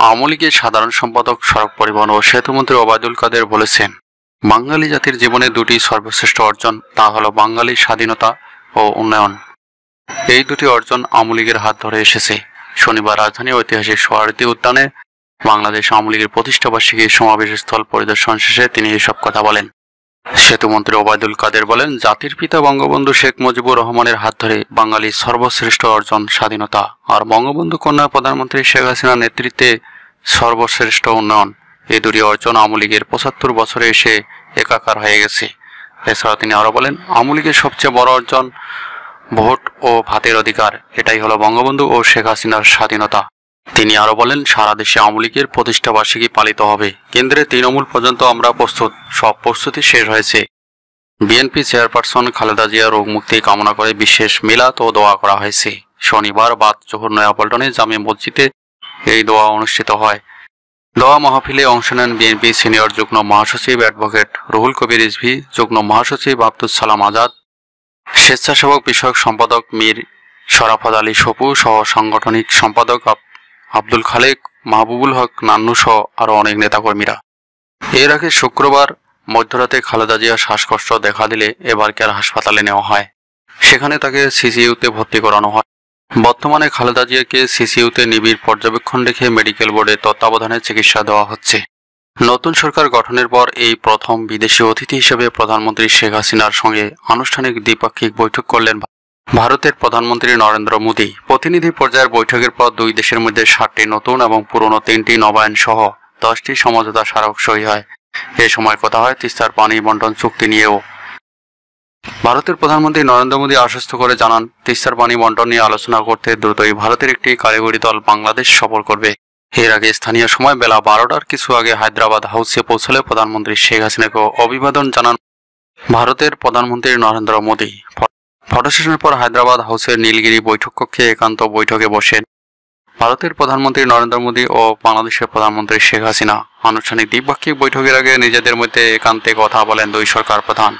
আওয়ামী লীগের সাধারণ সম্পাদক সড়ক পরিবহন ও সেতুমন্ত্রী ওবায়দুল কাদের বলেছেন, বাঙালি জাতির জীবনে দুটি সর্বশ্রেষ্ঠ অর্জন, তা হলো বাঙালির স্বাধীনতা ও উন্নয়ন। এই দুটি অর্জন আওয়ামী লীগের হাত ধরে এসেছে। শনিবার রাজধানীর ঐতিহাসিক সোহরাওয়ার্দী উদ্যানে বাংলাদেশ আওয়ামী লীগের প্রতিষ্ঠাবার্ষিকী সমাবেশস্থল পরিদর্শন শেষে তিনি এসব কথা বলেন। সেতুমন্ত্রী ওবায়দুল কাদের বলেন, জাতির পিতা বঙ্গবন্ধু শেখ মুজিবুর রহমানের হাত ধরে বাঙালির সর্বশ্রেষ্ঠ অর্জন স্বাধীনতা, আর বঙ্গবন্ধু কন্যা প্রধানমন্ত্রী শেখ হাসিনার নেতৃত্বে সর্বশ্রেষ্ঠ উন্নয়ন। এই দুটি অর্জন আওয়ামী লীগের ৭৫ বছরে এসে একাকার হয়ে গেছে। এছাড়াও তিনি আরো বলেন, আওয়ামী লীগের সবচেয়ে বড় অর্জন ভোট ও ভাতের অধিকার, এটাই হলো বঙ্গবন্ধু ও শেখ হাসিনার স্বাধীনতা। তিনি আরো বলেন, সারা দেশে আওয়ামী লীগের প্রতিষ্ঠাবার্ষিকী পালিত হবে। কেন্দ্রে তৃণমূল পর্যন্ত আমরা প্রস্তুত, সব প্রস্তুতি শেষ হয়েছে। বিএনপি চেয়ারপারসন খালেদা জিয়া রোগ মুক্তি কামনা করে বিশেষ মিলাদ ও দোয়া করা হয়েছে। শনিবার বাদ জোহর নয়াপল্টনে জামে মসজিদে এই দোয়া অনুষ্ঠিত হয়। দোয়া মাহফিলে অংশ নেন বিএনপি সিনিয়র যুগ্ম মহাসচিব অ্যাডভোকেট রুহুল কবির রিজভী, যুগ্ম মহাসচিব আব্দুস সালাম আজাদ, স্বেচ্ছাসেবক বিষয়ক সম্পাদক মীর শরাফত আলী সপু সহ সাংগঠনিক সম্পাদক আব্দুল খালেক, মাহবুবুল হক নান্নু সহ আরো অনেক নেতাকর্মীরা। এর আগে শুক্রবার মধ্যরাতে খালেদা জিয়া শ্বাসকষ্ট দেখা দিলে এবার কেয়ার হাসপাতালে নেওয়া হয়। সেখানে তাকে সিসিইউতে ভর্তি করানো হয়। বর্তমানে খালেদা জিয়াকে সিসিইউতে নিবিড় পর্যবেক্ষণ রেখে মেডিকেল বোর্ডের তত্ত্বাবধানে চিকিৎসা দেওয়া হচ্ছে। নতুন সরকার গঠনের পর এই প্রথম বিদেশি অতিথি হিসেবে প্রধানমন্ত্রী শেখ হাসিনার সঙ্গে আনুষ্ঠানিক দ্বিপাক্ষিক বৈঠক করলেন ভারতের প্রধানমন্ত্রী নরেন্দ্র মোদী। প্রতিনিধি পর্যায়ের বৈঠকের পর দুই দেশের মধ্যে 7টি নতুন এবং পুরনো 3টি নবায়ন সহ 10টি সমঝোতা স্মারক সই হয়। এ সময় কথা হয় তিস্তার পানি বন্টন চুক্তি নিয়েও। ভারতের প্রধানমন্ত্রী নরেন্দ্র মোদী আশ্বস্ত করে জানান, তিস্তার পানি বন্টন নিয়ে আলোচনা করতে দ্রুতই ভারতের একটি কারিগরি দল বাংলাদেশ সফর করবে। এর আগে স্থানীয় সময় বেলা 12টার কিছু আগে হায়দ্রাবাদ হাউসে পৌঁছলে প্রধানমন্ত্রী শেখ হাসিনাকে অভিবাদন জানান ভারতের প্রধানমন্ত্রী নরেন্দ্র মোদী। ফটো সেশনের পর হায়দ্রাবাদ হাউসের নীলগিরি বৈঠক কক্ষে একান্ত বৈঠকে বসেন ভারতের প্রধানমন্ত্রী নরেন্দ্র মোদী ও বাংলাদেশের প্রধানমন্ত্রী শেখ হাসিনা। আনুষ্ঠানিক দ্বিপাক্ষিক বৈঠকের আগে নিজেদের মধ্যে একান্তে কথা বলেন দুই সরকার প্রধান।